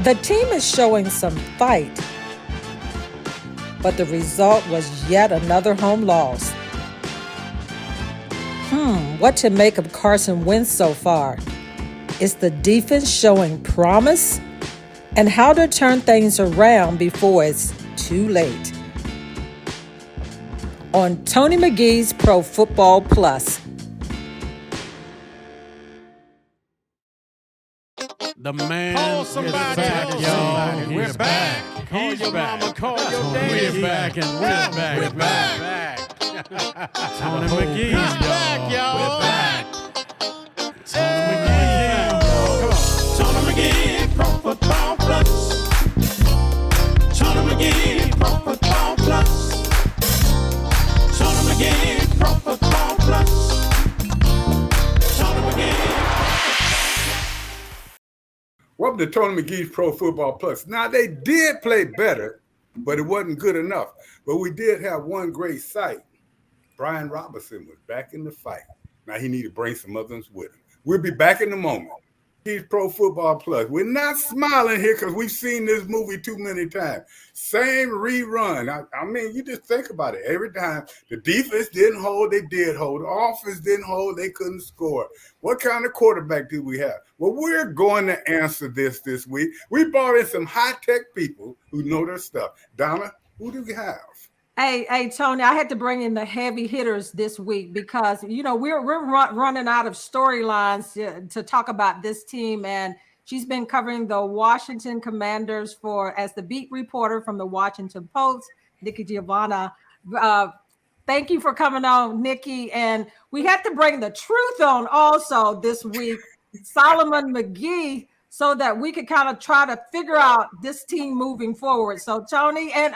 The team is showing some fight, but the result was yet another home loss. What to make of Carson Wentz so far? Is the defense showing promise? And how to turn things around before it's too late? On Tony McGee's Pro Football Plus. The man Call is somebody, back, call y'all. somebody. He's We're back. Call He's your back. mama, call your daddy. We're back and we're Yeah, back. we're back. Tony McGee, He's back, y'all. We're back. Tony McGee. Tony McGee, Pro Football Plus. Tony McGee, Pro Football Plus. Tony McGee, Pro Football Plus. Tony McGee. Welcome to Tony McGee's Pro Football Plus. Now, they did play better, but it wasn't good enough. But we did have one great sight. Brian Robinson was back in the fight. Now, he need to bring some others with him. We'll be back in a moment. He's Pro Football Plus. We're not smiling here because we've seen this movie too many times. Same rerun. I mean, you just think about it. Every time the defense didn't hold, they did hold. The offense didn't hold, they couldn't score. What kind of quarterback do we have? Well, we're going to answer this week. We brought in some high-tech people who know their stuff. Donna, who do we have? Hey, Tony, I had to bring in the heavy hitters this week because, we're running out of storylines to talk about this team. And she's been covering the Washington Commanders as the beat reporter from the Washington Post, Nikki Giovanna. Thank you for coming on, Nikki. And we had to bring the truth on also this week, Solomon McGee, so that we could kind of try to figure out this team moving forward. So, Tony, and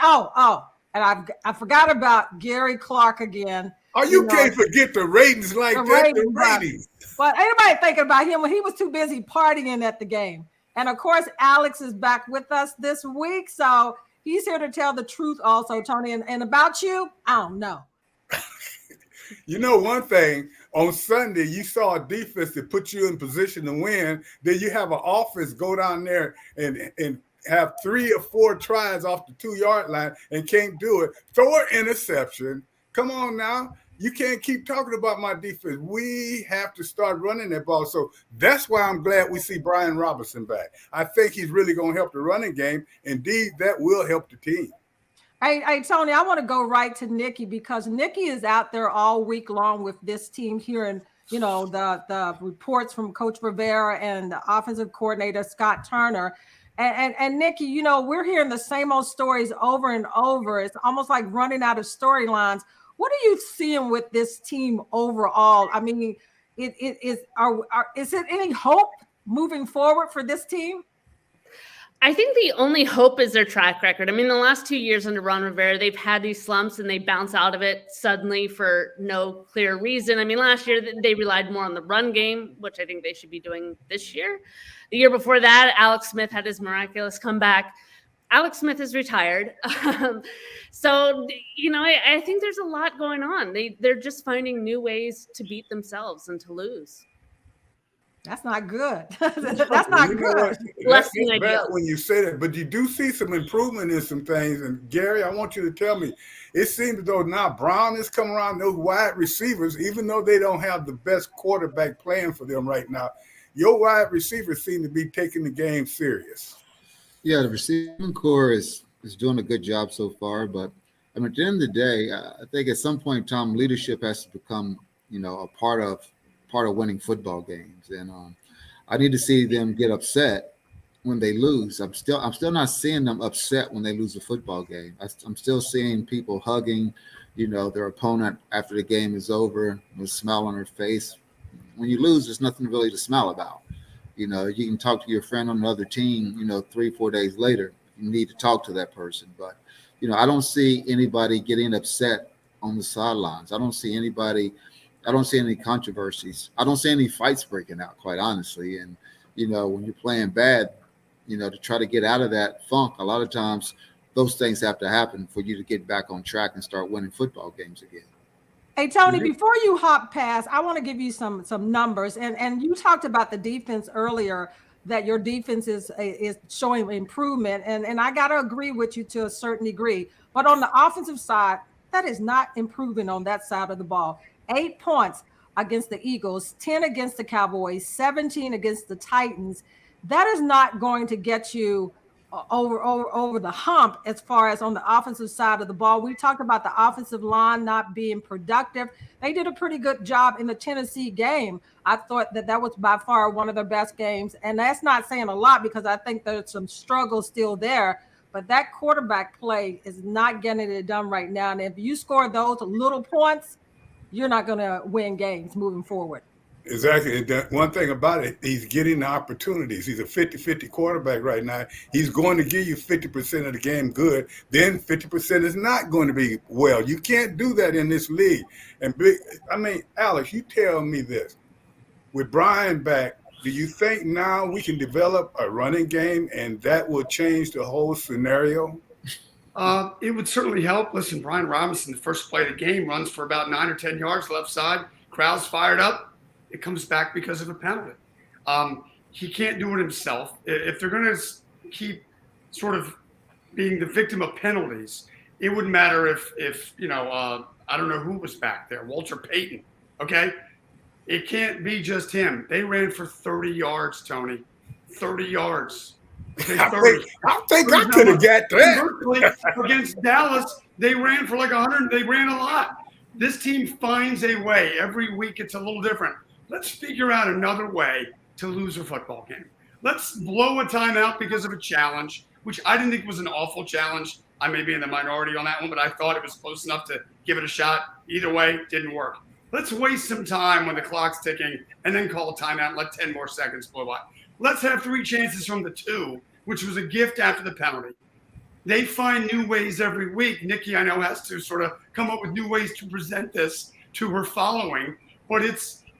and I forgot about Gary Clark again. Oh, you can't forget the ratings like that. The ratings. But anybody thinking about him when he was too busy partying at the game. And of course, Alex is back with us this week. So he's here to tell the truth also, Tony. And about you, I don't know. You know, one thing, on Sunday, you saw a defense that put you in position to win. Then you have an offense go down there and have 3 or 4 tries off the 2-yard line and can't do it. Throw an interception. Come on now. You can't keep talking about my defense. We have to start running that ball. So that's why I'm glad we see Brian Robinson back. I think he's really going to help the running game. Indeed, that will help the team. Hey, Tony, I want to go right to Nikki because Nikki is out there all week long with this team here, and the reports from Coach Rivera and the offensive coordinator Scott Turner. And Nikki, we're hearing the same old stories over and over. It's almost like running out of storylines. What are you seeing with this team overall? I mean, is it any hope moving forward for this team? I think the only hope is their track record. I mean, the last 2 years under Ron Rivera, they've had these slumps and they bounce out of it suddenly for no clear reason. I mean, last year they relied more on the run game, which I think they should be doing this year. The year before that, Alex Smith had his miraculous comeback. Alex Smith is retired. So, I think there's a lot going on. They're just finding new ways to beat themselves and to lose. That's not good. That's not good. Less than ideal when you say that, but you do see some improvement in some things. And Gary, I want you to tell me, it seems as though now Brown is coming around, those wide receivers, even though they don't have the best quarterback playing for them right now, your wide receivers seem to be taking the game serious. Yeah, the receiving core is doing a good job so far, but I mean, at the end of the day, I think at some point in time, leadership has to become, a part of winning football games, and I need to see them get upset when they lose. I'm still not seeing them upset when they lose a football game. I'm still seeing people hugging, their opponent after the game is over with a smile on their face. When you lose, there's nothing really to smile about. You can talk to your friend on another team, 3-4 days later. You need to talk to that person, but I don't see anybody getting upset on the sidelines. I don't see any controversies. I don't see any fights breaking out, quite honestly. And, when you're playing bad, to try to get out of that funk, a lot of times those things have to happen for you to get back on track and start winning football games again. Hey, Tony, before you hop past, I want to give you some numbers. And you talked about the defense earlier. that your defense is showing improvement. And I got to agree with you to a certain degree. But on the offensive side, that is not improving on that side of the ball. 8 points against the Eagles, 10 against the Cowboys, 17 against the Titans. That is not going to get you over the hump as far as on the offensive side of the ball. We talked about the offensive line not being productive. They did a pretty good job in the Tennessee game. I thought that was by far one of their best games. And that's not saying a lot because I think there's some struggles still there. But that quarterback play is not getting it done right now. And if you score those little points, you're not going to win games moving forward. Exactly. And one thing about it, he's getting the opportunities. He's a 50-50 quarterback right now. He's going to give you 50% of the game good. Then 50% is not going to be well. You can't do that in this league. And Alex, you tell me this. With Brian back, do you think now we can develop a running game and that will change the whole scenario? It would certainly help. Listen, Brian Robinson, the first play of the game, runs for about 9 or 10 yards left side. Crowd's fired up. It comes back because of a penalty. He can't do it himself. If they're going to keep sort of being the victim of penalties, it wouldn't matter if I don't know who was back there, Walter Payton, okay? It can't be just him. They ran for 30 yards, Tony. 30 yards. Okay, 30. I think I could have got that. Against Dallas, they ran for like 100. They ran a lot. This team finds a way. Every week it's a little different. Let's figure out another way to lose a football game. Let's blow a timeout because of a challenge, which I didn't think was an awful challenge. I may be in the minority on that one, but I thought it was close enough to give it a shot. Either way, didn't work. Let's waste some time when the clock's ticking and then call a timeout and let 10 more seconds blow by. Let's have 3 chances from the 2, which was a gift after the penalty. They find new ways every week. Nikki, I know, has to sort of come up with new ways to present this to her following, but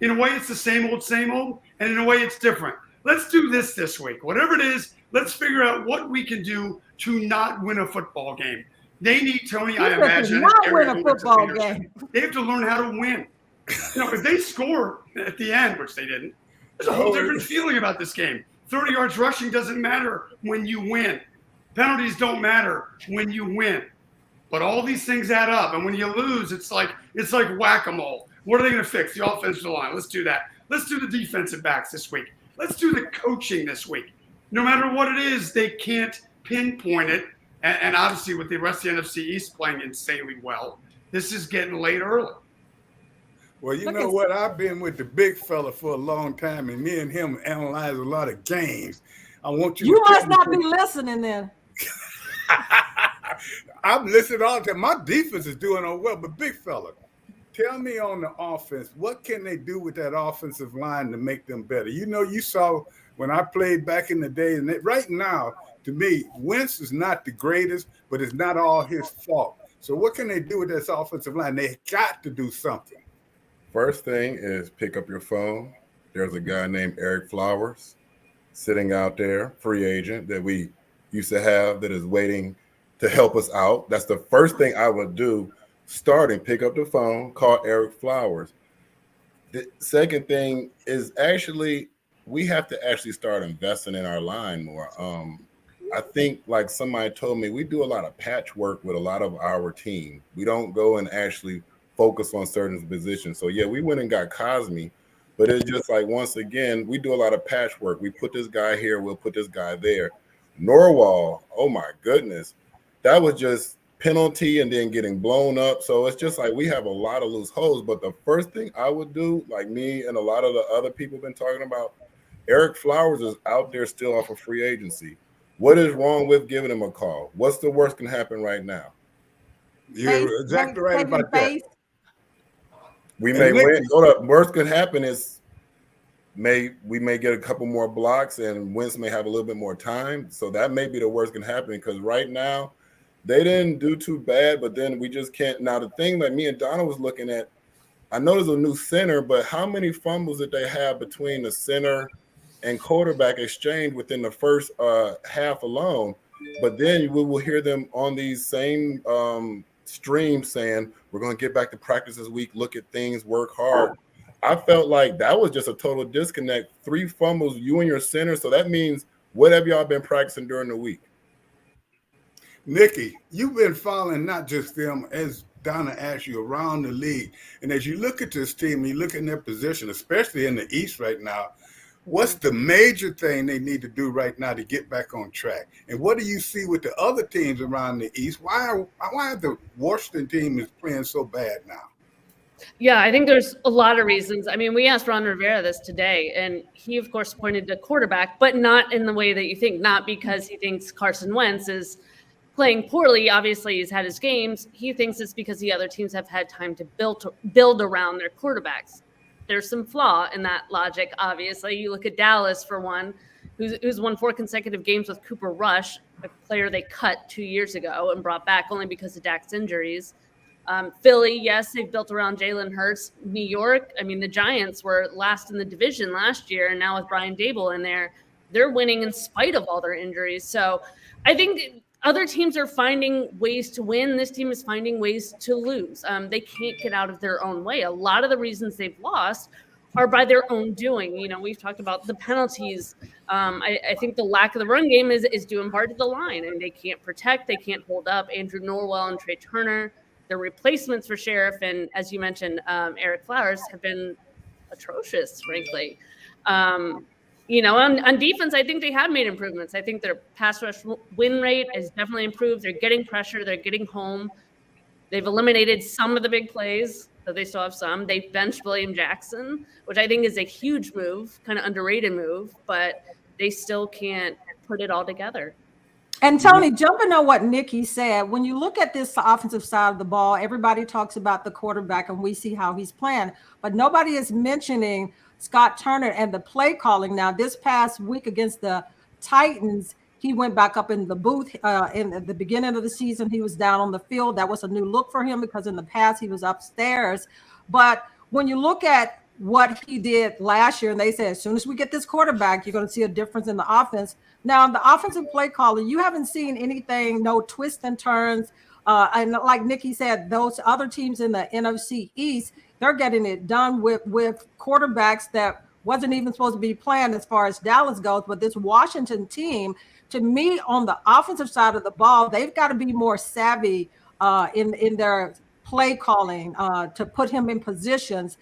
in a way, it's the same old, and in a way, it's different. Let's do this week. Whatever it is, let's figure out what we can do to not win a football game. They need, Tony, I imagine. Not win a football game. They have to learn how to win. If they score at the end, which they didn't, there's a whole different feeling about this game. 30 yards rushing doesn't matter when you win. Penalties don't matter when you win. But all these things add up. And when you lose, it's like whack-a-mole. What are they going to fix? The offensive line. Let's do that. Let's do the defensive backs this week. Let's do the coaching this week. No matter what it is, they can't pinpoint it. And obviously, with the rest of the NFC East playing insanely well, this is getting late early. Well, you know what? I've been with the big fella for a long time, and me and him analyze a lot of games. I want you. You must not be listening then. I'm listening all the time. My defense is doing well, but big fella, tell me on the offense, what can they do with that offensive line to make them better? You saw when I played back in the day, and right now, to me, Wentz is not the greatest, but it's not all his fault. So what can they do with this offensive line? They got to do something. First thing is pick up your phone. There's a guy named Eric Flowers sitting out there, free agent, that we used to have that is waiting to help us out. That's the first thing I would do. Starting, pick up the phone, call Eric Flowers. The second thing is actually we have to actually start investing in our line more. I think, like somebody told me, we do a lot of patchwork with a lot of our team. We don't go and actually focus on certain positions. So, yeah, we went and got Cosme, but it's just like, once again, we do a lot of patchwork. We put this guy here, we'll put this guy there. Norwal, oh, my goodness, that was just penalty and then getting blown up. So it's just like we have a lot of loose holes. But the first thing I would do, like me and a lot of the other people have been talking about, Eric Flowers is out there still off of free agency. What is wrong with giving him a call? What's the worst can happen right now? You're exactly right about that. We may win. The worst could happen is we may get a couple more blocks and Wentz may have a little bit more time. So that may be the worst can happen, because right now they didn't do too bad, but then we just can't. Now, the thing that me and Donna was looking at, I know there's a new center, but how many fumbles did they have between the center and quarterback exchange within the first half alone? But then we will hear them on these same streams saying, we're going to get back to practice this week, look at things, work hard. I felt like that was just a total disconnect. 3 fumbles, you and your center. So that means what have y'all been practicing during the week? Nikki, you've been following not just them, as Donna asked you, around the league. And as you look at this team, you look at their position, especially in the East right now, what's the major thing they need to do right now to get back on track? And what do you see with the other teams around the East? Why the Washington team is playing so bad now? Yeah, I think there's a lot of reasons. I mean, we asked Ron Rivera this today, and he, of course, pointed to quarterback, but not in the way that you think, not because he thinks Carson Wentz is playing poorly. Obviously, he's had his games. He thinks it's because the other teams have had time to build around their quarterbacks. There's some flaw in that logic, obviously. You look at Dallas, for one, who's won 4 consecutive games with Cooper Rush, a player they cut 2 years ago and brought back only because of Dak's injuries. Philly, yes, they've built around Jalen Hurts. New York, I mean, the Giants were last in the division last year, and now with Brian Dable in there, they're winning in spite of all their injuries. So I think other teams are finding ways to win. This team is finding ways to lose. They can't get out of their own way. A lot of the reasons they've lost are by their own doing. You know, we've talked about the penalties. I think the lack of the run game is due in part to the line, and they can't protect. They can't hold up. Andrew Norwell and Trey Turner, their replacements for Sheriff, and as you mentioned, Eric Flowers, have been atrocious, frankly. You know, on defense, I think they have made improvements. I think their pass rush win rate has definitely improved. They're getting pressure. They're getting home. They've eliminated some of the big plays, though they still have some. They've benched William Jackson, which I think is a huge move, kind of underrated move, but they still can't put it all together. And Tony, jumping on what Nikki said, when you look at this offensive side of the ball, everybody talks about the quarterback and we see how he's playing, but nobody is mentioning Scott Turner and the play calling. Now, this past week against the Titans, he went back up in the booth in the beginning of the season. He was down on the field. That was a new look for him because in the past he was upstairs. But when you look at what he did last year, and they said, as soon as we get this quarterback, you're going to see a difference in the offense. Now, the offensive play calling, you haven't seen anything, no twists and turns. And like Nikki said, those other teams in the NFC East, they're getting it done with quarterbacks that wasn't even supposed to be playing as far as Dallas goes. But this Washington team, to me, on the offensive side of the ball, they've got to be more savvy in their play calling to put him in positions.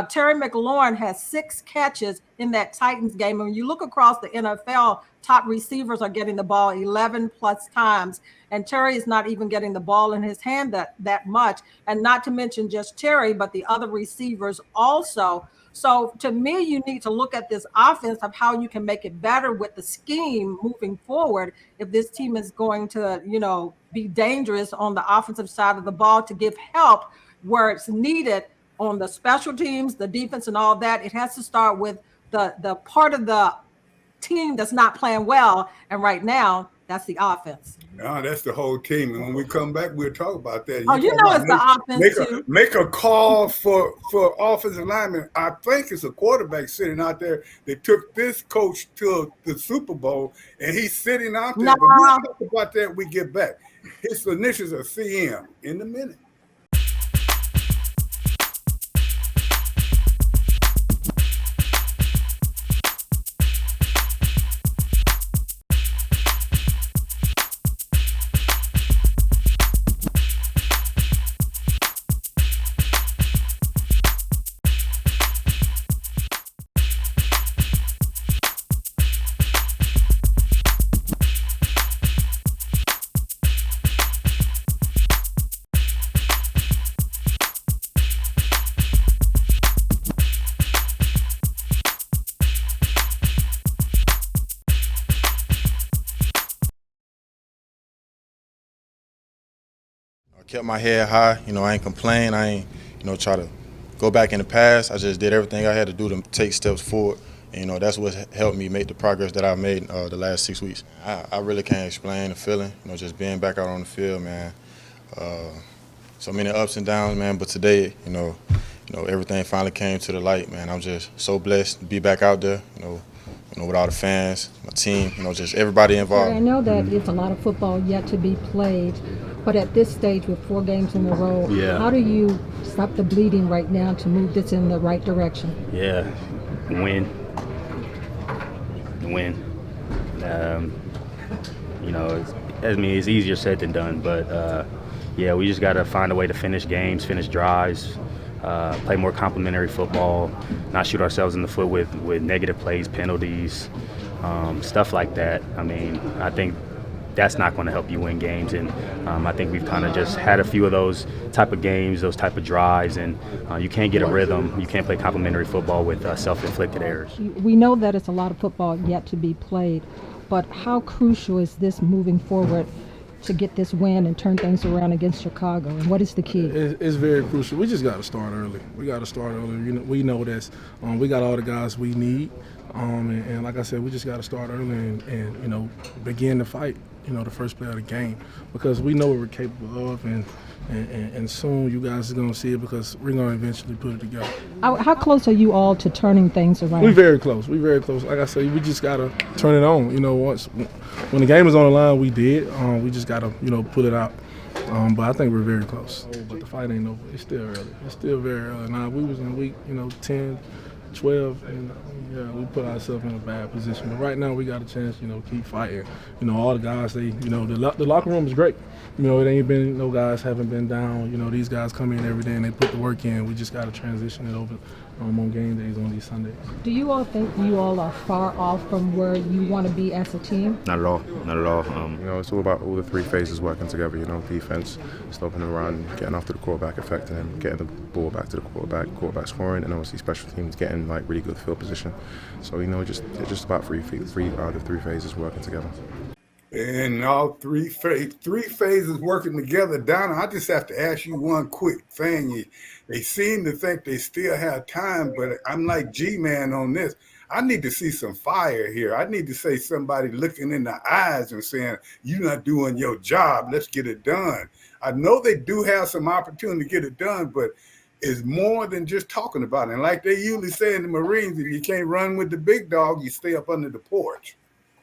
Terry McLaurin has 6 catches in that Titans game. And when you look across the NFL, top receivers are getting the ball 11 plus times. And Terry is not even getting the ball in his hand that much. And not to mention just Terry, but the other receivers also. So to me, you need to look at this offense of how you can make it better with the scheme moving forward. If this team is going to, you know, be dangerous on the offensive side of the ball to give help where it's needed on the special teams, the defense and all that, it has to start with the part of the team that's not playing well. And right now, that's the offense. No, that's the whole team. And when we come back, we'll talk about that. Oh, you know it's the offense too. Make a call for offensive lineman. I think it's a quarterback sitting out there that took this coach to the Super Bowl, and he's sitting out there. No. But we'll talk about that when we get back. His initials are CM in a minute. I kept my head high. You know, I ain't complain. I ain't, you know, try to go back in the past. I just did everything I had to do to take steps forward. And, you know, that's what helped me make the progress that I've made the last 6 weeks. I really can't explain the feeling, you know, just being back out on the field, man. So many ups and downs, man. But today, you know, everything finally came to the light, man. I'm just so blessed to be back out there, you know, with all the fans, my team, you know, just everybody involved. I know that it's a lot of football yet to be played. But at this stage, with 4 games in a row, Yeah. how do you stop the bleeding right now to move this in the right direction? Yeah, win. It's easier said than done, but yeah, we just got to find a way to finish games, finish drives, play more complementary football, not shoot ourselves in the foot with negative plays, penalties, stuff like that. I mean, I think that's not going to help you win games, and I think we've kind of just had a few of those type of games, those type of drives, and you can't get a rhythm. You can't play complementary football with self-inflicted errors. We know that it's a lot of football yet to be played, but how crucial is this moving forward to get this win and turn things around against Chicago? And what is the key? It's very crucial. We just got to start early. We got to start early. We know this. We got all the guys we need, and like I said, we just got to start early and begin to fight. The first play of the game, because we know what we're capable of, and soon you guys are going to see it, because we're going to eventually put it together. How close are you all to turning things around? We're very close. Like I said, we just got to turn it on. Once when the game is on the line, we did. We just got to pull it out. But I think we're very close. But the fight ain't over. It's still early. It's still very early. Now, we was in week 10, 12, and we put ourselves in a bad position. But right now we got a chance, keep fighting. All the guys, the locker room is great. It ain't been no guys haven't been down. These guys come in every day and they put the work in. We just got to transition it over on game days on these Sundays. Do you all think you all are far off from where you want to be as a team? Not at all. Not at all. It's all about all the 3 phases working together. Defense, stopping the run, getting after the quarterback, affecting him, getting the ball back to the quarterback scoring, and obviously special teams getting really good field position. So it's just about three out of the 3 phases working together. And all three phases working together. Donna, I just have to ask you one quick thing. They seem to think they still have time, but I'm like G-Man on this. I need to see some fire here. I need to see somebody looking in the eyes and saying, you're not doing your job. Let's get it done. I know they do have some opportunity to get it done, but it's more than just talking about it. And like they usually say in the Marines, if you can't run with the big dog, you stay up under the porch.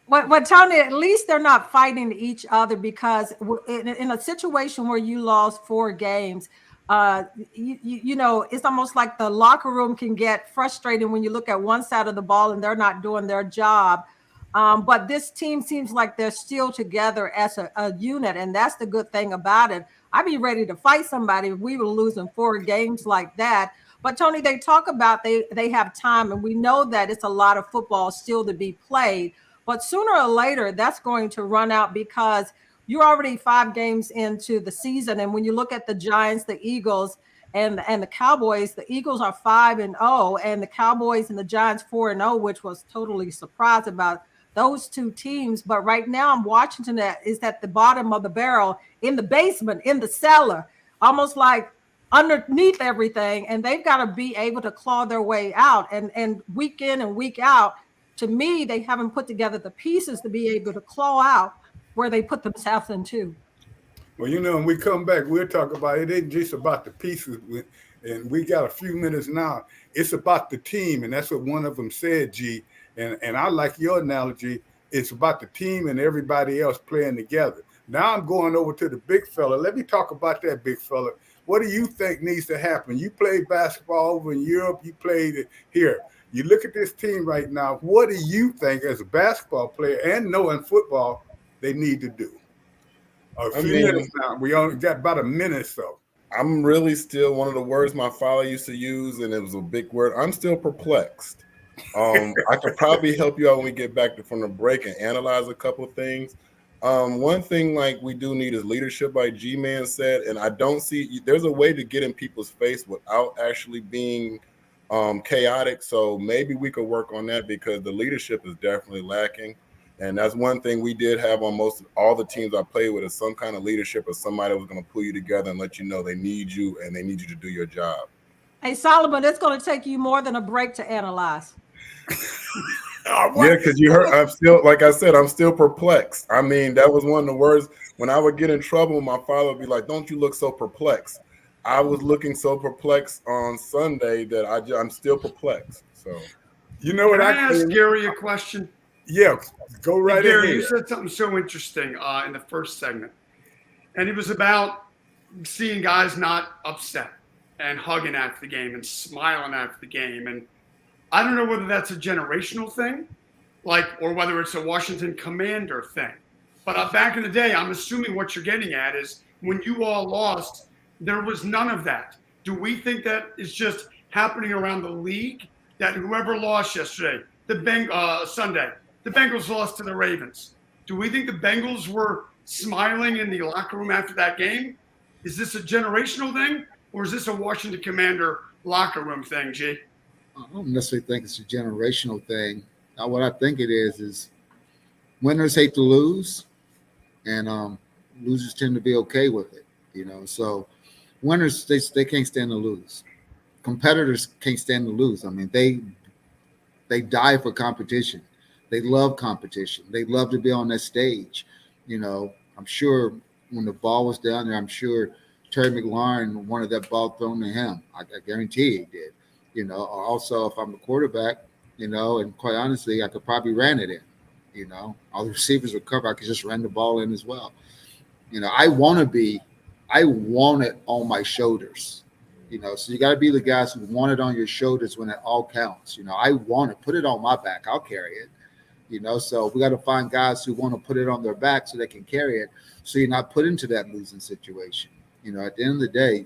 But Tony, at least they're not fighting each other, because in a situation where you lost 4 games, it's almost like the locker room can get frustrated when you look at one side of the ball and they're not doing their job. But this team seems like they're still together as a unit, and that's the good thing about it. I'd be ready to fight somebody if we were losing 4 games like that. But Tony, they talk about they have time, and we know that it's a lot of football still to be played. But sooner or later, that's going to run out, because you're already 5 games into the season. And when you look at the Giants, the Eagles, and the Cowboys, the Eagles are 5-0, and the Cowboys and the Giants 4-0, which was totally surprised about those 2 teams. But right now, Washington is at the bottom of the barrel, in the basement, in the cellar, almost like underneath everything. And they've got to be able to claw their way out. And week in and week out, to me, they haven't put together the pieces to be able to claw out where they put themselves into. Well, when we come back, we'll talk about it. It ain't just about the pieces, and we got a few minutes now. It's about the team, and that's what one of them said, G. And I like your analogy. It's about the team and everybody else playing together. Now I'm going over to the big fella. Let me talk about that big fella. What do you think needs to happen? You played basketball over in Europe. You played it here. You look at this team right now. What do you think, as a basketball player and knowing football, they need to do? A few minutes now. We only got about a minute or so. I'm really still one of the words my father used to use, and it was a big word. I'm still perplexed. I could probably help you out when we get back from the break and analyze a couple of things. One thing we do need is leadership, like G-Man said, and I don't see there's a way to get in people's face without actually being chaotic. So maybe we could work on that, because the leadership is definitely lacking. And that's one thing we did have on most all the teams I played with, is some kind of leadership, or somebody was going to pull you together and let you know they need you and they need you to do your job. Hey, Solomon, it's going to take you more than a break to analyze. Yeah, because you heard, I'm still, like I said, I'm still perplexed. I mean, that was one of the words. When I would get in trouble, my father would be like, "Don't you look so perplexed?" I was looking so perplexed on Sunday that I'm still perplexed. So, Can I ask Gary a question? Yeah, go right Gary, ahead. you said something so interesting in the first segment. and it was about seeing guys not upset and hugging after the game and smiling after the game. And I don't know whether that's a generational thing, or whether it's a Washington Commander thing. But back in the day, I'm assuming what you're getting at is when you all lost, there was none of that. Do we think that is just happening around the league? That whoever lost yesterday, Sunday, the Bengals lost to the Ravens. Do we think the Bengals were smiling in the locker room after that game? Is this a generational thing, or is this a Washington Commander locker room thing, G? I don't necessarily think it's a generational thing. What I think it is winners hate to lose, and losers tend to be okay with it. So winners, they can't stand to lose. Competitors can't stand to lose. I mean, they die for competition. They love competition. They love to be on that stage. I'm sure when the ball was down there, I'm sure Terry McLaurin wanted that ball thrown to him. I guarantee he did. Also, if I'm a quarterback, and quite honestly, I could probably ran it in. All the receivers were covered. I could just run the ball in as well. I want it on my shoulders. So you got to be the guys who want it on your shoulders when it all counts. I want to put it on my back. I'll carry it. So we got to find guys who want to put it on their back so they can carry it. So you're not put into that losing situation. At the end of the day,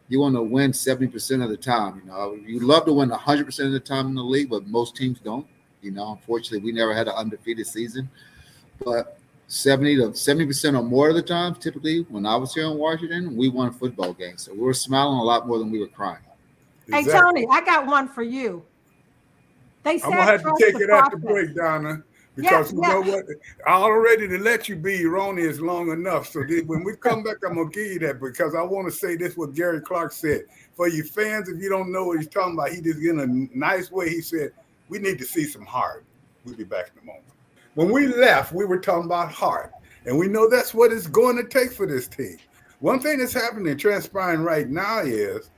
you want to win 70% of the time. You love to win 100% of the time in the league, but most teams don't. Unfortunately, we never had an undefeated season. But 70% or more of the time, typically, when I was here in Washington, we won football games. So we were smiling a lot more than we were crying. Hey, Tony, I got one for you. They said I'm going to have to take it at the break, Donna, because you know what? I already let you be erroneous long enough. So when we come back, I'm going to give you that, because I want to say this, what Gary Clark said. For you fans, if you don't know what he's talking about, he just in a nice way, he said, we need to see some heart. We'll be back in a moment. When we left, we were talking about heart, and we know that's what it's going to take for this team. One thing that's happening, transpiring right now is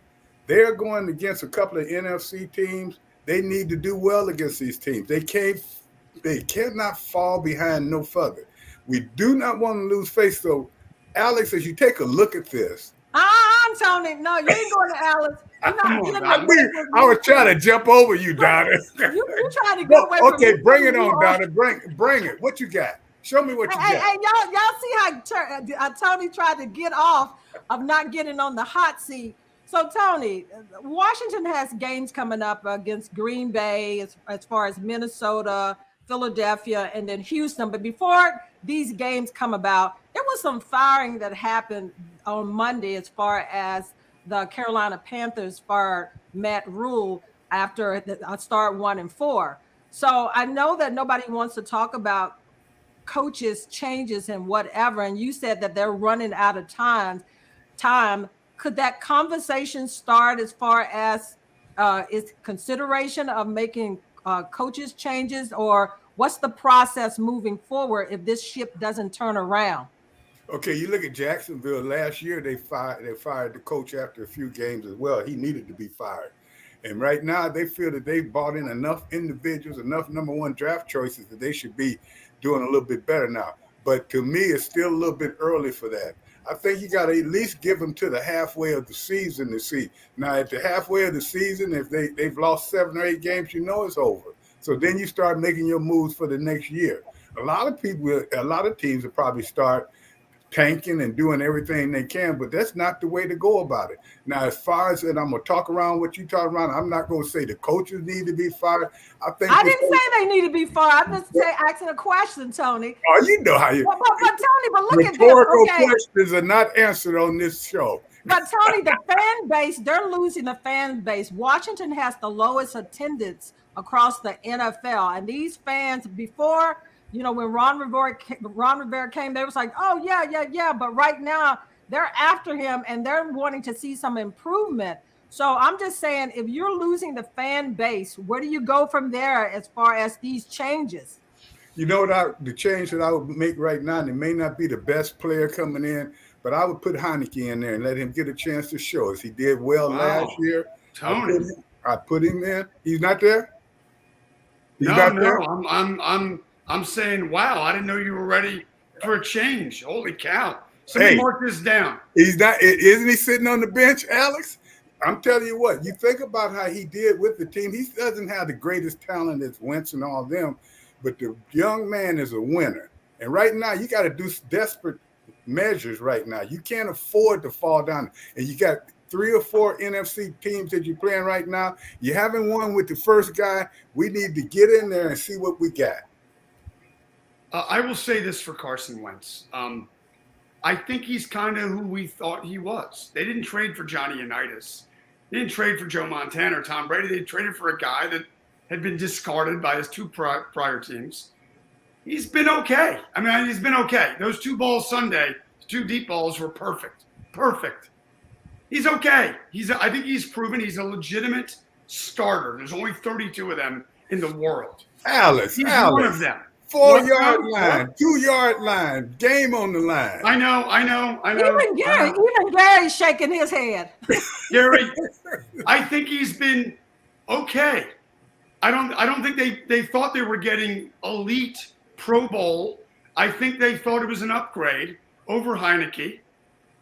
they're going against a couple of NFC teams. They need to do well against these teams. They cannot fall behind no further. We do not want to lose face. So, Alex, as you take a look at this. Tony, no, you ain't going to Alex. I was trying to jump over you, Donna. You trying to go away from me. Okay, bring it on, Donna. Bring it. What you got? Show me what you got. Hey, y'all see how Tony tried to get off of not getting on the hot seat. So, Tony, Washington has games coming up against Green Bay, as far as Minnesota, Philadelphia, and then Houston. But before these games come about, there was some firing that happened on Monday as far as the Carolina Panthers fired Matt Rule after a start 1-4. So I know that nobody wants to talk about coaches changes and whatever. And you said that they're running out of time. Could that conversation start as far as is consideration of making coaches changes, or what's the process moving forward if this ship doesn't turn around? Okay, you look at Jacksonville last year, they fired the coach after a few games as well. He needed to be fired. And right now they feel that they've brought in enough individuals, enough number one draft choices that they should be doing a little bit better now. But to me, it's still a little bit early for that. I think you got to at least give them to the halfway of the season to see. Now, at the halfway of the season, if they've lost 7 or 8 games, it's over. So then you start making your moves for the next year. A lot of teams will probably start tanking and doing everything they can, but that's not the way to go about it. Now, as far as, and I'm going to talk around what you talk around, I'm not going to say the coaches need to be fired. I didn't say they need to be fired. I'm just asking a question, Tony. Oh, you know how you. But Tony, but look at this. Rhetorical questions are not answered on this show. But Tony, the fan base, they're losing the fan base. Washington has the lowest attendance across the NFL, and these fans before. When Ron Rivera came, they was like, oh, yeah. But right now, they're after him, and they're wanting to see some improvement. So I'm just saying, if you're losing the fan base, where do you go from there as far as these changes? The change that I would make right now, and it may not be the best player coming in, but I would put Heineke in there and let him get a chance to show us. He did well last year. Tony. I put him in. He's not there? I'm saying, wow, I didn't know you were ready for a change. Holy cow. Somebody Hey. mark this down. He's not. Isn't he sitting on the bench, Alex? I'm telling you what. You think about how he did with the team. He doesn't have the greatest talent as Wentz and all them, but the young man is a winner. And right now, you got to do desperate measures. Right now, you can't afford to fall down. And you got 3 or 4 NFC teams that you're playing right now. You haven't won with the first guy. We need to get in there and see what we got. I will say this for Carson Wentz. I think he's kind of who we thought he was. They didn't trade for Johnny Unitas. They didn't trade for Joe Montana or Tom Brady. They traded for a guy that had been discarded by his 2 prior teams. He's been okay. I mean, he's been okay. Those 2 balls Sunday, 2 deep balls were perfect. Perfect. He's okay. I think he's proven he's a legitimate starter. There's only 32 of them in the world. Alice, He's one of them. 4-yard line, 2-yard line, game on the line. I know. Even Gary's shaking his head. Gary, I think he's been okay. I don't think they thought they were getting elite Pro Bowl. I think they thought it was an upgrade over Heineke.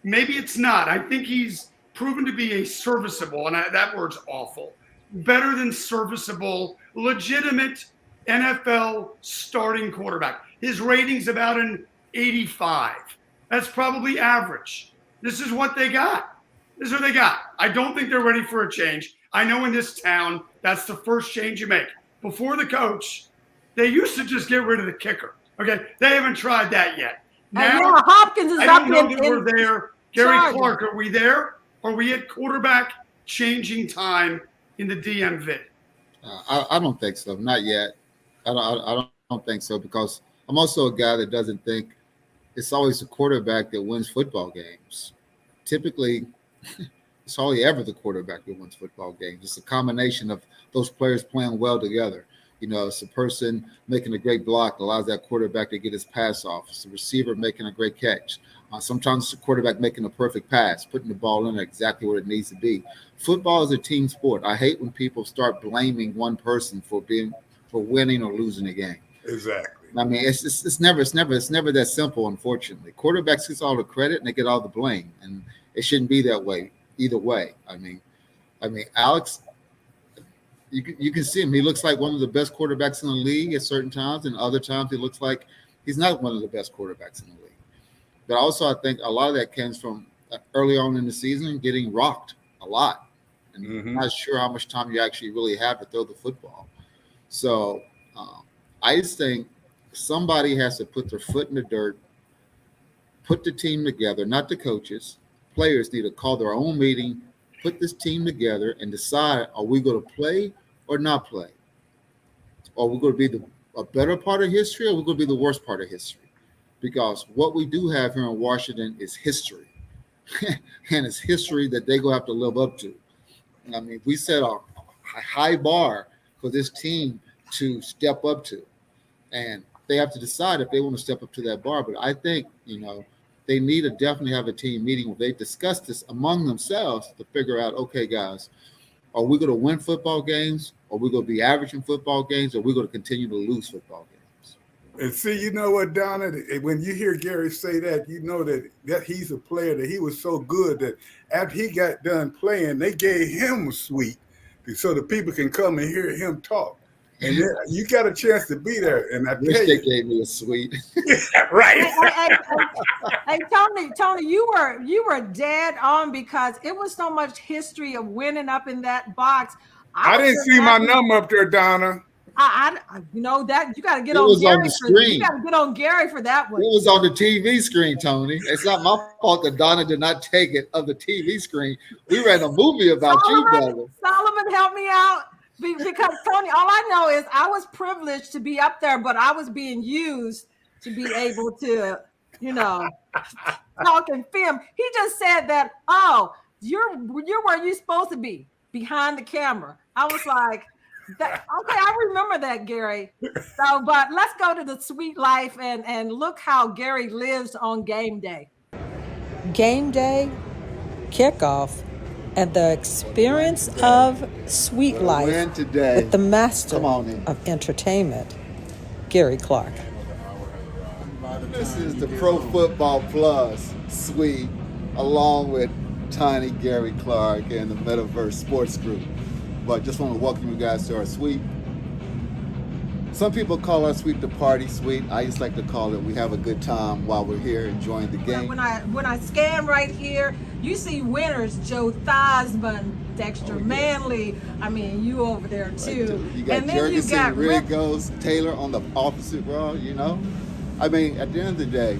Maybe it's not. I think he's proven to be a serviceable, and that word's awful, better than serviceable, legitimate NFL starting quarterback. His rating's about an 85. That's probably average. This is what they got. This is what they got. I don't think they're ready for a change. I know in this town, that's the first change you make. Before the coach, they used to just get rid of the kicker. Okay, they haven't tried that yet. Now, Hopkins is I up don't know that in we're there. Gary Chargers. Clark, are we there? Are we at quarterback changing time in the DMV? I don't think so. Not yet. I don't think so, because I'm also a guy that doesn't think it's always the quarterback that wins football games. Typically, it's hardly ever the quarterback that wins football games. It's a combination of those players playing well together. You know, it's a person making a great block allows that quarterback to get his pass off. It's a receiver making a great catch. Sometimes it's a quarterback making a perfect pass, putting the ball in exactly where it needs to be. Football is a team sport. I hate when people start blaming one person for winning or losing a game. Exactly. I mean, it's never that simple. Unfortunately, quarterbacks get all the credit and they get all the blame, and it shouldn't be that way either way. I mean, Alex, you can see him. He looks like one of the best quarterbacks in the league at certain times, and other times he looks like he's not one of the best quarterbacks in the league. But also, I think a lot of that comes from early on in the season getting rocked a lot, and I'm not sure how much time you actually really have to throw the football. So I just think somebody has to put their foot in the dirt, put the team together, not the coaches. Players need to call their own meeting, put this team together, and decide, are we going to play or not play? Are we going to be a better part of history, or are we going to be the worst part of history? Because what we do have here in Washington is history. And it's history that they're going to have to live up to. I mean, we set a high bar for this team to step up to. And they have to decide if they want to step up to that bar. But I think, they need to definitely have a team meeting where they discuss this among themselves to figure out, okay, guys, are we going to win football games? Are we going to be average in football games? Or are we going to continue to lose football games? And see, you know what, Donna, when you hear Gary say that, you know that he's a player, that he was so good that after he got done playing, they gave him a suite so the people can come and hear him talk. And then you got a chance to be there. And I wish they gave me a suite. Right. Hey, Tony, you were dead on, because it was so much history of winning up in that box. I didn't see my number up there, Donna. That you got to get on Gary for that. You got to get on Gary for that one. It was on the TV screen, Tony. It's not my fault that Donna did not take it of the TV screen. We ran a movie about you, brother. Solomon, help me out. Because, Tony, all I know is I was privileged to be up there, but I was being used to be able to, talk and film. He just said that, you're where you're supposed to be, behind the camera. I was like, okay, I remember that, Gary. So, but let's go to the sweet life and look how Gary lives on game day. Game day, kickoff, and the experience of sweet life with the master of entertainment, Gary Clark. This is the Pro Football Plus suite, along with Tiny, Gary Clark, and the Metaverse Sports Group. But just want to welcome you guys to our suite. Some people call our suite the party suite. I just like to call it we have a good time while we're here enjoying the game. When I scan right here, you see winners: Joe Theismann, Dexter Manley. I mean, you over there too. You got and then you got Rigos, Taylor on the opposite row. You know, I mean, at the end of the day,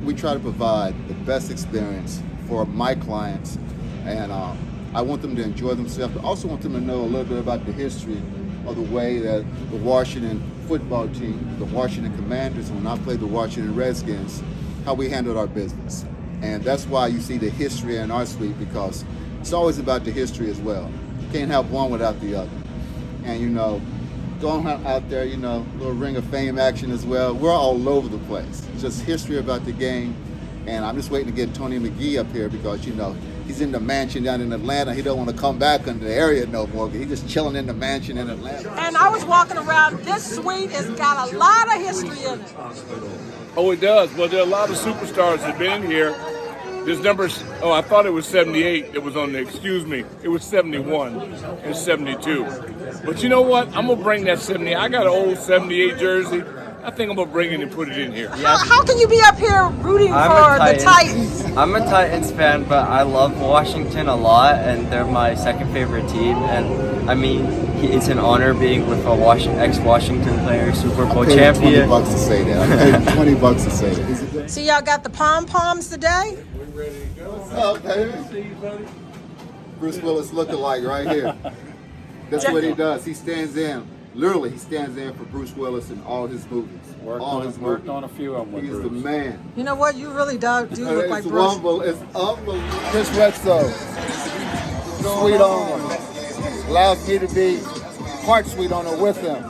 we try to provide the best experience for my clients, and I want them to enjoy themselves. I also want them to know a little bit about the history of the way that the Washington football team, the Washington Commanders, when I played the Washington Redskins, how we handled our business. And that's why you see the history in our suite, because it's always about the history as well. You can't have one without the other. And you know, going out there, you know, a little Ring of Fame action as well. We're all over the place. It's just history about the game. And I'm just waiting to get Tony McGee up here because, you know, he's in the mansion down in Atlanta. He don't want to come back into the area no more. He's just chilling in the mansion in Atlanta. And I was walking around. This suite has got a lot of history in it. Oh, it does. Well, there are a lot of superstars that have been in here. This number, I thought it was 78. It was on the, excuse me, it was 71 and 72. But you know what? I'm going to bring that 78. I got an old 78 jersey. I think I'm going to bring it and put it in here. How can you be up here rooting for the Titans? I'm a Titans fan, but I love Washington a lot, and they're my second favorite team. And I mean, it's an honor being with a ex-Washington player, Super Bowl champion. $20 to say that. I paid $20 to say that. So y'all got the pom-poms today? We're ready to go. What's up, baby? See you, buddy. Bruce Willis lookalike right here. That's what he does. He stands in. Literally, he stands in for Bruce Willis in all his movies. Worked on a few of them. He's the man. You know what? You really do look like Bruce. It's unbelievable. Chris Retzo, sweet owner, allows me to be part sweet owner with him.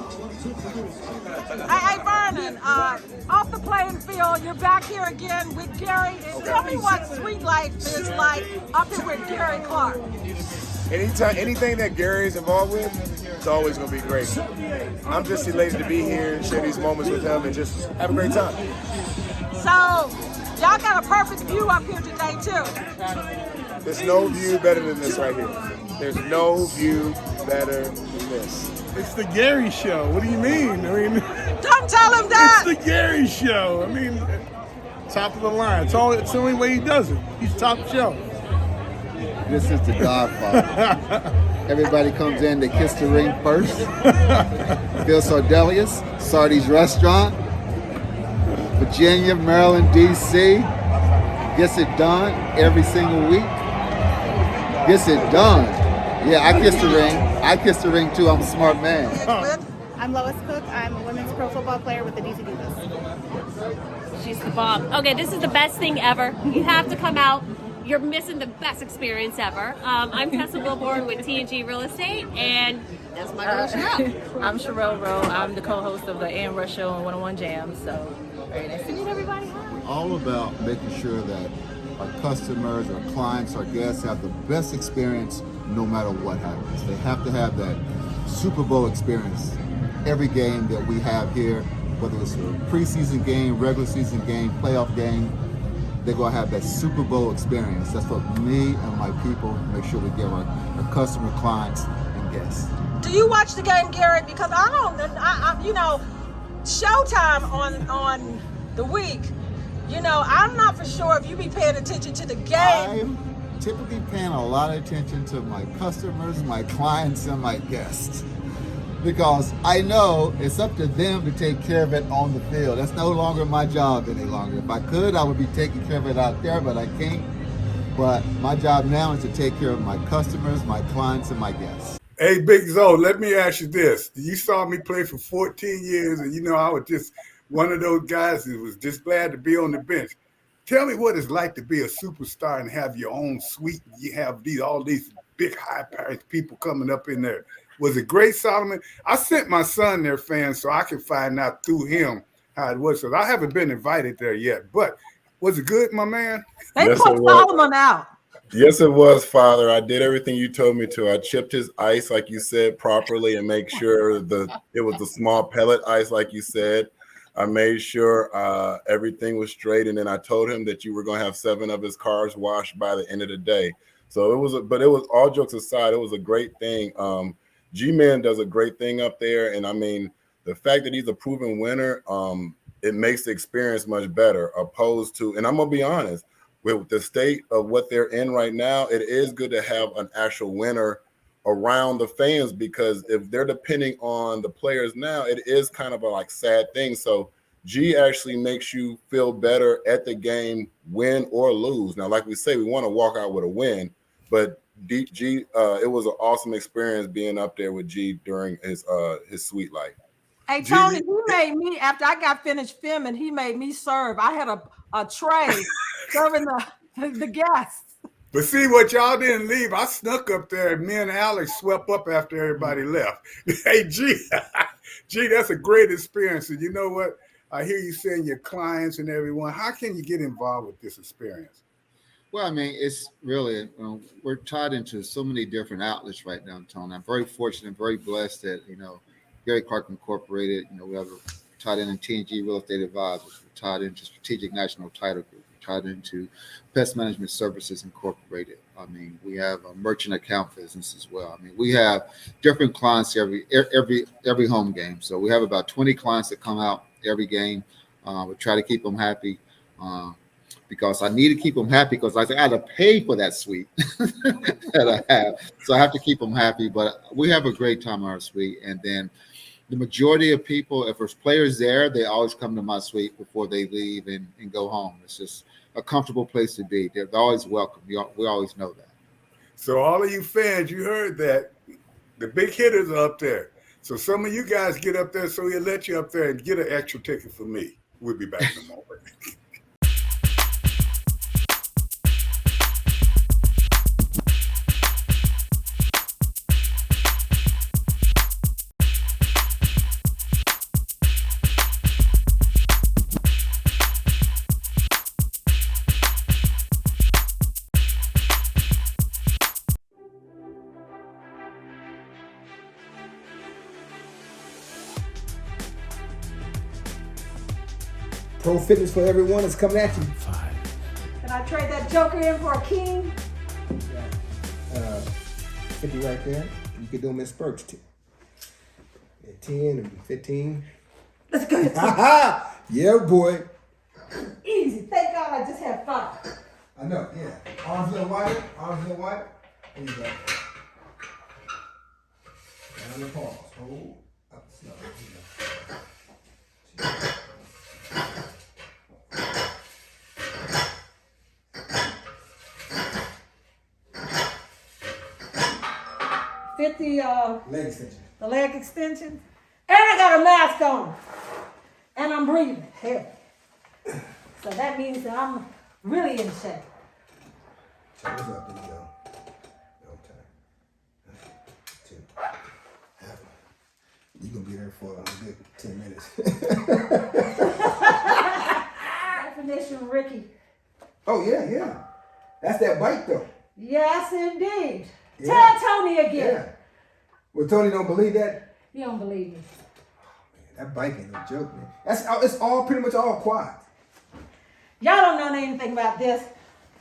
Hey, Vernon, off the playing field, you're back here again with Gary. And tell me what Sweet Life is like up here with Gary Clark. Anything that Gary's involved with, it's always going to be great. I'm just elated to be here and share these moments with him and just have a great time. So, y'all got a perfect view up here today, too. There's no view better than this right here. There's no view better than this. It's the Gary Show. What do you mean? I mean, don't tell him that. It's the Gary Show. I mean, top of the line. It's the only way he does it. He's top shelf. This is the Godfather. Everybody comes in, they kiss the ring first. Phil Sardelius, Sardi's Restaurant, Virginia, Maryland, D.C. Gets it done every single week. Gets it done. Yeah, I kiss the ring. I kiss the ring too. I'm a smart man. I'm Lois Cook. I'm a women's pro football player with the DC Divas. She's the bomb. Okay, this is the best thing ever. You have to come out. You're missing the best experience ever. I'm Tessa Wilborn with T&G Real Estate, and that's my girl, Sherelle. I'm Sherelle Rowe. I'm the co-host of the AM Rush Show and 101 Jam. So, very nice to meet everybody. All about making sure that our customers, our clients, our guests have the best experience no matter what happens. They have to have that Super Bowl experience every game that we have here, whether it's a preseason game, regular season game, playoff game. They're going to have that Super Bowl experience. That's what me and my people make sure we give our customer, clients, and guests. Do you watch the game, Gary? Because I you know, Showtime on the week. You know, I'm not for sure if you be paying attention to the game. I'm typically paying a lot of attention to my customers, my clients, and my guests. Because I know it's up to them to take care of it on the field. That's no longer my job any longer. If I could, I would be taking care of it out there, but I can't. But my job now is to take care of my customers, my clients, and my guests. Hey, Big Zo, let me ask you this. You saw me play for 14 years, and you know I was just one of those guys who was just glad to be on the bench. Tell me what it's like to be a superstar and have your own suite. You have all these big, high-priced people coming up in there. Was it great, Solomon? I sent my son there, fans, so I can find out through him how it was. So I haven't been invited there yet. But was it good, my man? They put Solomon out. Yes, it was, Father. I did everything you told me to. I chipped his ice, like you said, properly and make sure it was the small pellet ice, like you said. I made sure everything was straight, and then I told him that you were going to have 7 of his cars washed by the end of the day. So it was all jokes aside, it was a great thing. G-Man does a great thing up there, and I mean, the fact that he's a proven winner, it makes the experience much better. Opposed to, and I'm gonna be honest, with the state of what they're in right now, it is good to have an actual winner around the fans, because if they're depending on the players now, it is kind of a like sad thing. So G actually makes you feel better at the game, win or lose. Now, like we say, we want to walk out with a win, but G, it was an awesome experience being up there with G during his suite life. Hey, Tony, he made me, after I got finished filming, he made me serve. I had a tray serving the guests. But see, what y'all didn't leave, I snuck up there, and me and Alex swept up after everybody left. Hey, G, that's a great experience. And you know what? I hear you saying your clients and everyone. How can you get involved with this experience? Well, I mean, it's really, we're tied into so many different outlets right now, Tony. I'm very fortunate, very blessed that, Gary Clark Incorporated, we have tied in TNG Real Estate Advisors, we're tied into Strategic National Title Group, we're tied into Pest Management Services Incorporated. I mean, we have a merchant account business as well. I mean, we have different clients every home game. So we have about 20 clients that come out every game. We try to keep them happy. Because I need to keep them happy, because I got to pay for that suite that I have. So I have to keep them happy. But we have a great time in our suite. And then the majority of people, if there's players there, they always come to my suite before they leave and go home. It's just a comfortable place to be. They're always welcome. We always know that. So all of you fans, you heard that. The big hitters are up there. So some of you guys get up there, so he'll let you up there and get an extra ticket for me. We'll be back in a moment. Pro Fitness for Everyone is coming at you. Can I trade that joker in for a king? 50 right there. You can do them in spurts too. At 10 and 15. Let's go. Yeah, boy. Easy. Thank God I just had 5. I know, yeah. Arms a little wider. There you go. Down the pause. Hold. Up slow. There you go. 50 leg extension. The leg extension. And I got a mask on. And I'm breathing heavy. So that means that I'm really in shape. Check this up. There you go. No time. 2. Half. You're going to be there for a good 10 minutes. Definition Ricky. Oh, yeah. That's that bike, though. Yes, indeed. Yeah. Tell Tony again. Yeah. Well, Tony don't believe that? He don't believe me. That bike ain't no joke, man. It's all pretty much all quad. Y'all don't know anything about this,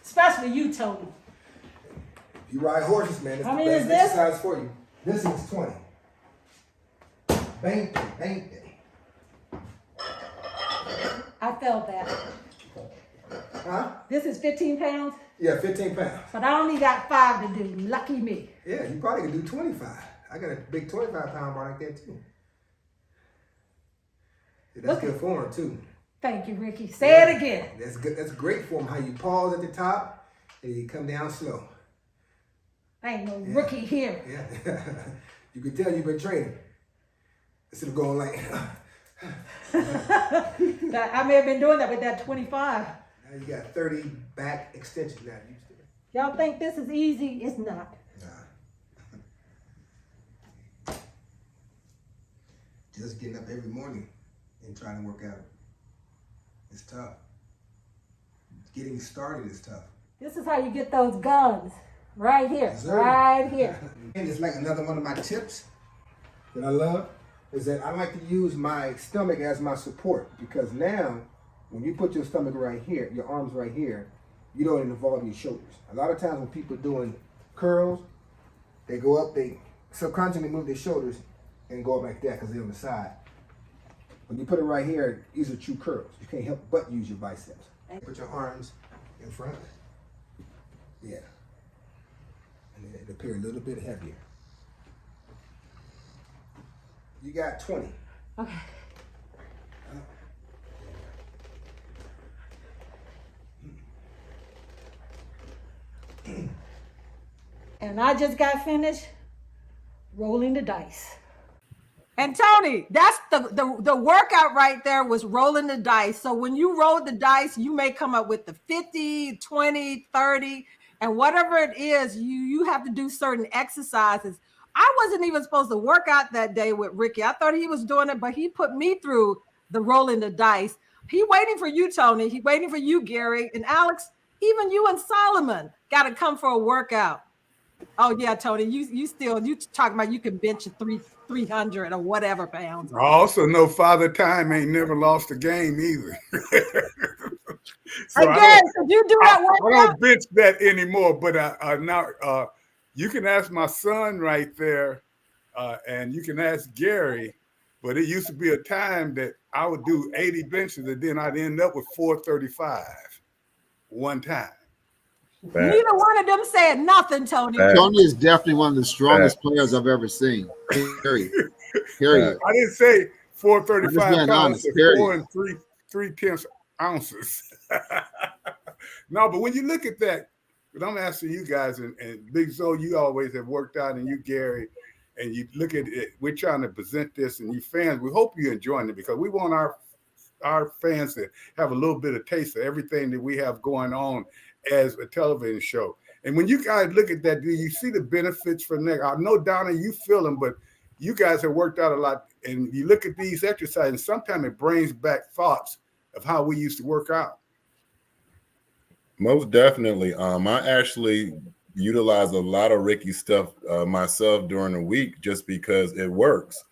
especially you, Tony. If you ride horses, man, it's How the many best is this? exercise for you. This is 20. Bank day. I felt that. Huh? This is 15 pounds, Yeah, 15 pounds. but I only got 5 to do. Lucky me. Yeah, you probably can do 25. I got a big 25-pound bar like that, too. Yeah, that's good form, too. Thank you, Ricky. Say it again. That's good. That's great form, how you pause at the top and you come down slow. I ain't no rookie here. Yeah. You can tell you've been training. Instead of going like... I may have been doing that with that 25. Now you got 30 back extensions now. Y'all think this is easy? It's not. Just getting up every morning and trying to work out. It's tough. Getting started is tough. This is how you get those guns. Right here. Yes, sir. Right here. And it's like another one of my tips that I love. is that I like to use my stomach as my support, because now when you put your stomach right here, your arms right here, you don't involve your shoulders. A lot of times when people are doing curls, they go up, they subconsciously move their shoulders and go up like that because they're on the side. When you put it right here, these are true curls. You can't help but use your biceps. Put your arms in front. Yeah. And then it appear a little bit heavier. You got 20. Okay. And I just got finished rolling the dice. And Tony, that's the workout right there was rolling the dice. So when you roll the dice, you may come up with the 50, 20, 30, and whatever it is, you have to do certain exercises. I wasn't even supposed to work out that day with Ricky. I thought he was doing it, but he put me through the rolling the dice. He waiting for you, Tony. He waiting for you, Gary, and Alex. Even you and Solomon got to come for a workout. Oh yeah, Tony, you talking about you can bench 300 or whatever pounds. I also know Father Time ain't never lost a game either. So Again, so you do that workout? I don't bench that anymore, but now you can ask my son right there, and you can ask Gary. But it used to be a time that I would do 80 benches, and then I'd end up with 435 one time. Neither one of them said nothing, Tony. Tony is definitely one of the strongest players I've ever seen. Period. Period. I didn't say 435 pounds, honest, 4 and 3/10 ounces. No, but when you look at that, but I'm asking you guys, and Big Zoe, you always have worked out, and you, Gary, and you look at it, we're trying to present this, and you fans, we hope you're enjoying it, because we want our fans to have a little bit of taste of everything that we have going on as a television show. And when you guys look at that, do you see the benefits from that? I know, Donna, you feel them, but you guys have worked out a lot, and you look at these exercises, and sometimes it brings back thoughts of how we used to work out. Most definitely. I actually utilize a lot of Ricky's stuff myself during the week just because it works.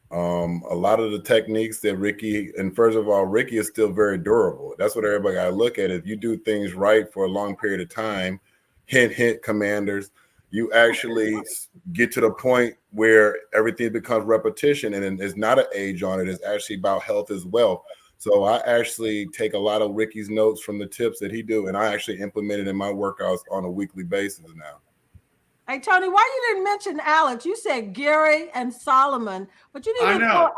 A lot of the techniques that Ricky, and first of all, Ricky is still very durable. That's what everybody got to look at. If you do things right for a long period of time, hint, commanders, you actually get to the point where everything becomes repetition, and it's not an age on it. It's actually about health as well. So I actually take a lot of Ricky's notes from the tips that he do, and I actually implement it in my workouts on a weekly basis now. Hey, Tony, why you didn't mention Alex? You said Gary and Solomon, but you didn't throw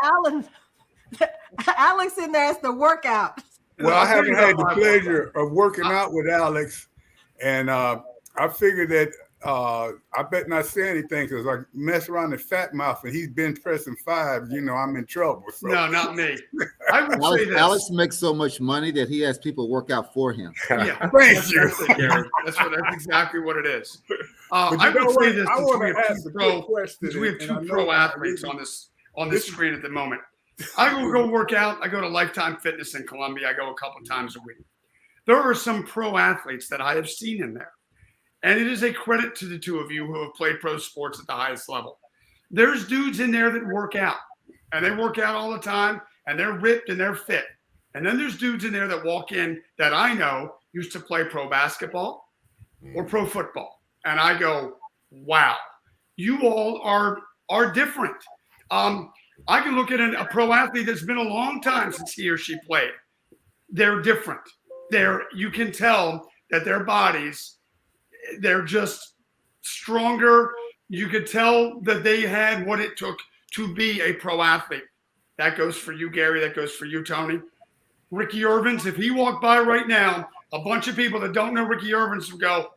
Alex in there as the workout. Well, I haven't had the pleasure of working out with Alex, and I figured that I better not say anything, because I mess around the fat mouth and he's been pressing 5. You know, I'm in trouble. So. No, not me. I would say this. Alex makes so much money that he has people work out for him. Yeah, thank you. That's exactly what it is. I would say this. I want to ask we have two pro athletes on this screen at the moment. I will go work out. I go to Lifetime Fitness in Columbia. I go a couple times a week. There are some pro athletes that I have seen in there. And it is a credit to the two of you who have played pro sports at the highest level. There's dudes in there that work out, and they work out all the time, and they're ripped and they're fit. And then there's dudes in there that walk in that I know used to play pro basketball or pro football. And I go, wow, you all are different. I can look at a pro athlete that's been a long time since he or she played. They're different. You can tell that their bodies, they're just stronger. You could tell that they had what it took to be a pro athlete. That goes for you, Gary. That goes for you, Tony. Ricky Irvins, if he walked by right now, a bunch of people that don't know Ricky Irvins would go,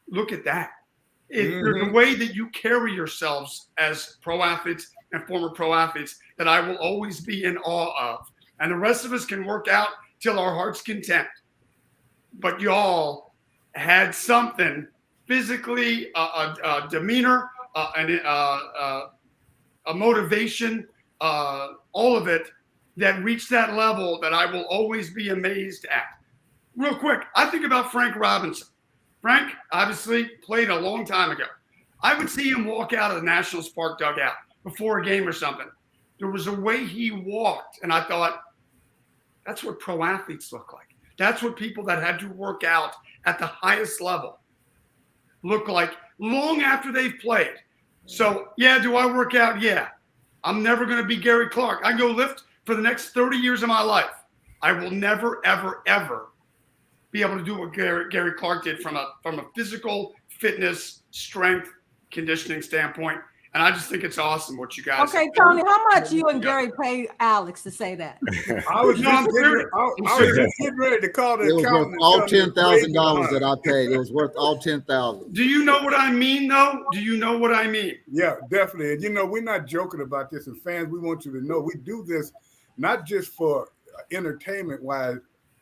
look at that. The way that you carry yourselves as pro athletes and former pro athletes that I will always be in awe of. And the rest of us can work out till our heart's content. But y'all had something physically, a demeanor, a motivation, all of it that reached that level that I will always be amazed at. Real quick, I think about Frank Robinson. Frank obviously played a long time ago. I would see him walk out of the Nationals Park dugout before a game or something. There was a way he walked, and I thought, that's what pro athletes look like. That's what people that had to work out at the highest level look like long after they've played. So, yeah, do I work out? Yeah. I'm never going to be Gary Clark. I go lift for the next 30 years of my life. I will never, ever, ever be able to do what Gary Clark did from a physical fitness, strength, conditioning standpoint. And I just think it's awesome what you guys. Okay, Tony, how much you and Gary pay Alex to say that? I was just getting ready to call the It was worth accountant. all $10,000 that I paid. It was worth all $10,000. Do you know what I mean, though? Do you know what I mean? Yeah, definitely. And, we're not joking about this. And fans, we want you to know we do this not just for entertainment-wise.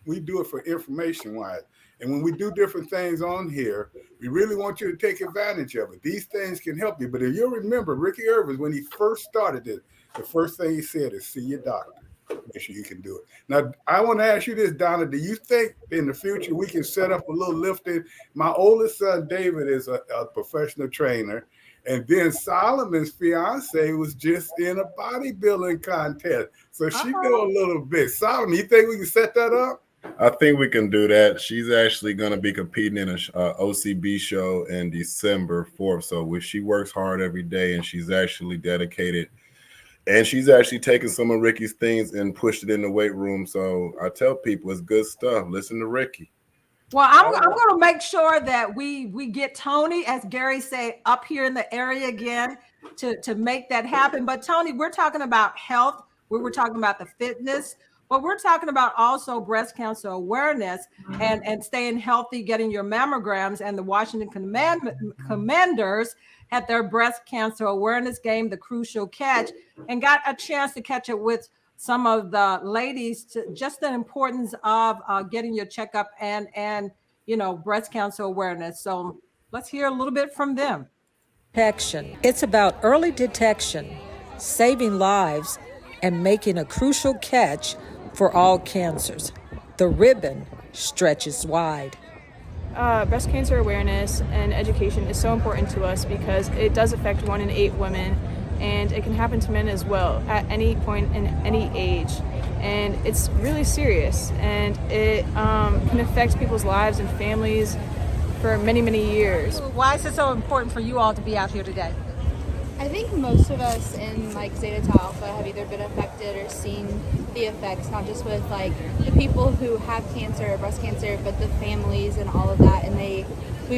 We do it for information-wise. And when we do different things on here, we really want you to take advantage of it. These things can help you. But if you remember, Ricky Irvin, when he first started this, the first thing he said is see your doctor. Make sure you can do it. Now, I want to ask you this, Donna. Do you think in the future we can set up a little lifting? My oldest son, David, is a professional trainer. And then Solomon's fiance was just in a bodybuilding contest. So she know a little bit. Solomon, you think we can set that up? I think we can do that. She's actually going to be competing in a OCB show in December 4th. So she works hard every day, and she's actually dedicated. And she's actually taken some of Ricky's things and pushed it in the weight room. So I tell people it's good stuff. Listen to Ricky. Well, I'm going to make sure that we get Tony, as Gary said, up here in the area again to make that happen. But Tony, we're talking about health. We were talking about the fitness. But we're talking about also breast cancer awareness and staying healthy, getting your mammograms. And the Washington Commanders had their breast cancer awareness game, the Crucial Catch, and got a chance to catch up with some of the ladies to just the importance of getting your checkup and breast cancer awareness. So let's hear a little bit from them. Detection. It's about early detection, saving lives, and making a crucial catch for all cancers. The ribbon stretches wide. Breast cancer awareness and education is so important to us because it does affect 1 in 8 women, and it can happen to men as well at any point in any age. And it's really serious, and it can affect people's lives and families for many, many years. Why is it so important for you all to be out here today? I think most of us in Zeta Tau Alpha have either been affected or seen the effects, not just with the people who have cancer or breast cancer, but the families and all of that. And we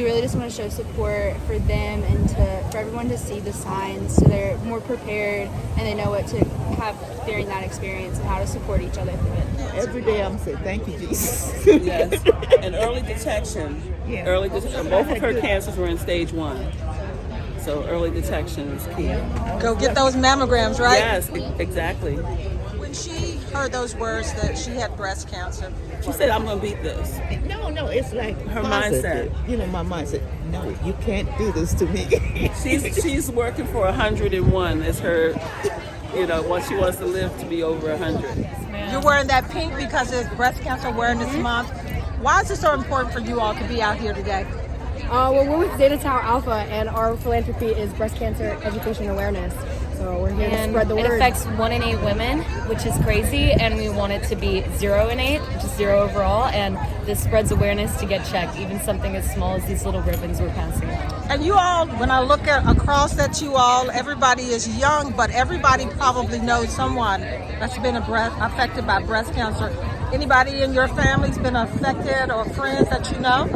really just want to show support for them and for everyone to see the signs so they're more prepared and they know what to have during that experience and how to support each other through it. Every day I'm saying, thank you, Jesus. Yes, and early detection. Both of her cancers were in stage 1. So early detection is key. Go get those mammograms, right? Yes, exactly. When she heard those words that she had breast cancer, she said, I'm going to beat this. No, it's like her positive. mindset. My mindset, no, you can't do this to me. She's working for 101 as her, once she wants to live to be over 100. You're wearing that pink because it's Breast Cancer Awareness Month. Why is it so important for you all to be out here today? Well, we're with Zeta Tau Alpha, and our philanthropy is breast cancer education awareness. So we're here to spread the word. It affects 1 in 8 women, which is crazy, and we want it to be 0 in 8, which is 0 overall, and this spreads awareness to get checked, even something as small as these little ribbons we're passing out. And you all, when I look across at you all, everybody is young, but everybody probably knows someone that's been affected by breast cancer. Anybody in your family's been affected or friends that you know?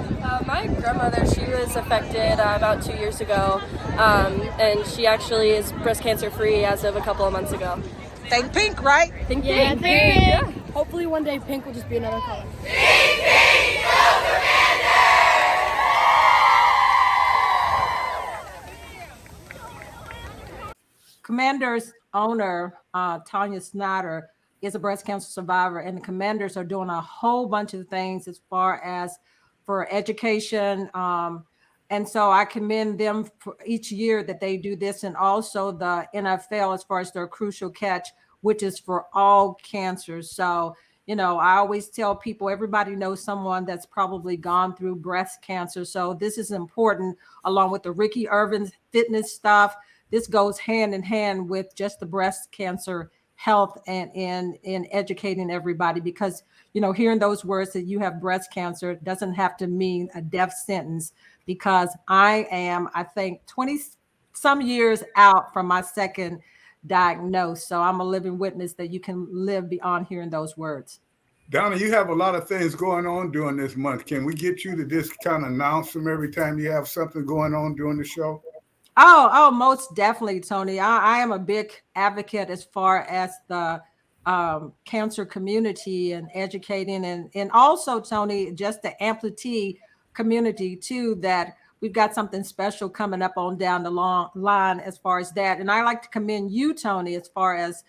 My grandmother, she was affected about 2 years ago, and she actually is breast cancer free as of a couple of months ago. Think pink, right? Think pink. Yeah. Hopefully one day pink will just be another color. Commanders owner, Tanya Snyder, is a breast cancer survivor, and the Commanders are doing a whole bunch of things as far as for education. And so I commend them for each year that they do this, and also the NFL as far as their Crucial Catch, which is for all cancers. So, I always tell people, everybody knows someone that's probably gone through breast cancer. So this is important, along with the Ricky Irvin's fitness stuff. this goes hand in hand with just the breast cancer health and in educating everybody, because hearing those words that you have breast cancer doesn't have to mean a death sentence, because I think 20 some years out from my second diagnosis. So I'm a living witness that you can live beyond hearing those words. Donna, you have a lot of things going on during this month. Can we get you to just kind of announce them every time you have something going on during the show? Oh, most definitely, Tony. I am a big advocate as far as the cancer community and educating, and also, Tony, just the amputee community too, that we've got something special coming up on down the long line as far as that. And I like to commend you, Tony, as far as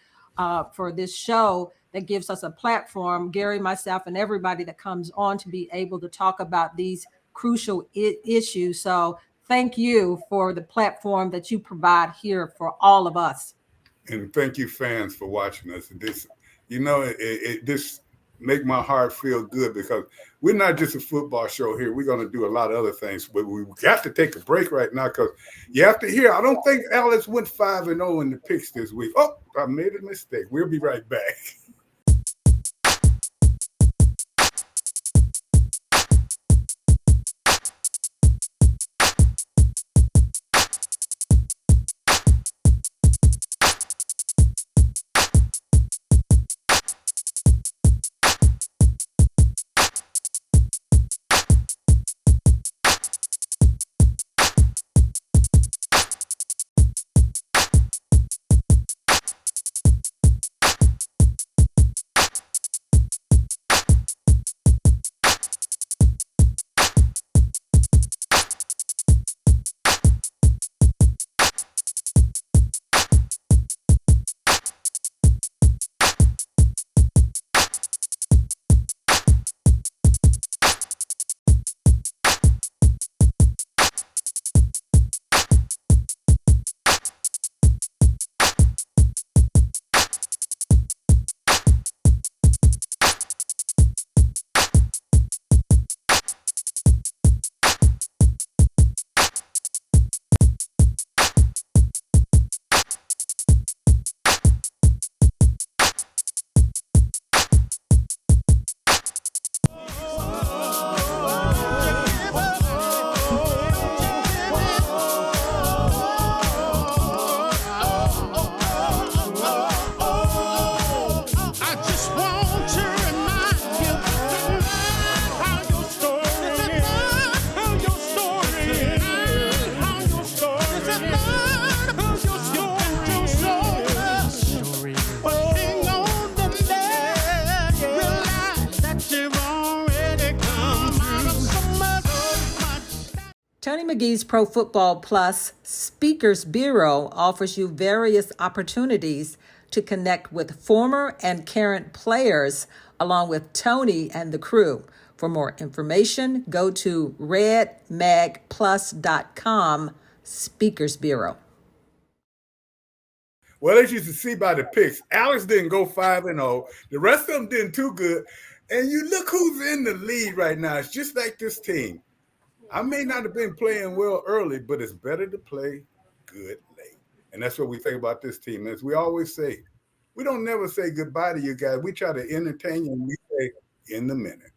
for this show that gives us a platform, Gary, myself, and everybody that comes on to be able to talk about these crucial issues. So thank you for the platform that you provide here for all of us. And thank you, fans, for watching us. This, it just make my heart feel good, because we're not just a football show here. We're going to do a lot of other things, but we got to take a break right now, because you have to hear, I don't think Alice went 5-0 in the picks this week. Oh, I made a mistake. We'll be right back. Tony McGee's Pro Football Plus Speakers Bureau offers you various opportunities to connect with former and current players, along with Tony and the crew. For more information, go to redmagplus.com Speakers Bureau. Well, as you can see by the picks, Alex didn't go 5-0. The rest of them didn't too good. And you look who's in the lead right now. It's just like this team. I may not have been playing well early, but it's better to play good late. And that's what we think about this team. As we always say, we don't never say goodbye to you guys. We try to entertain you, and we say in the minute.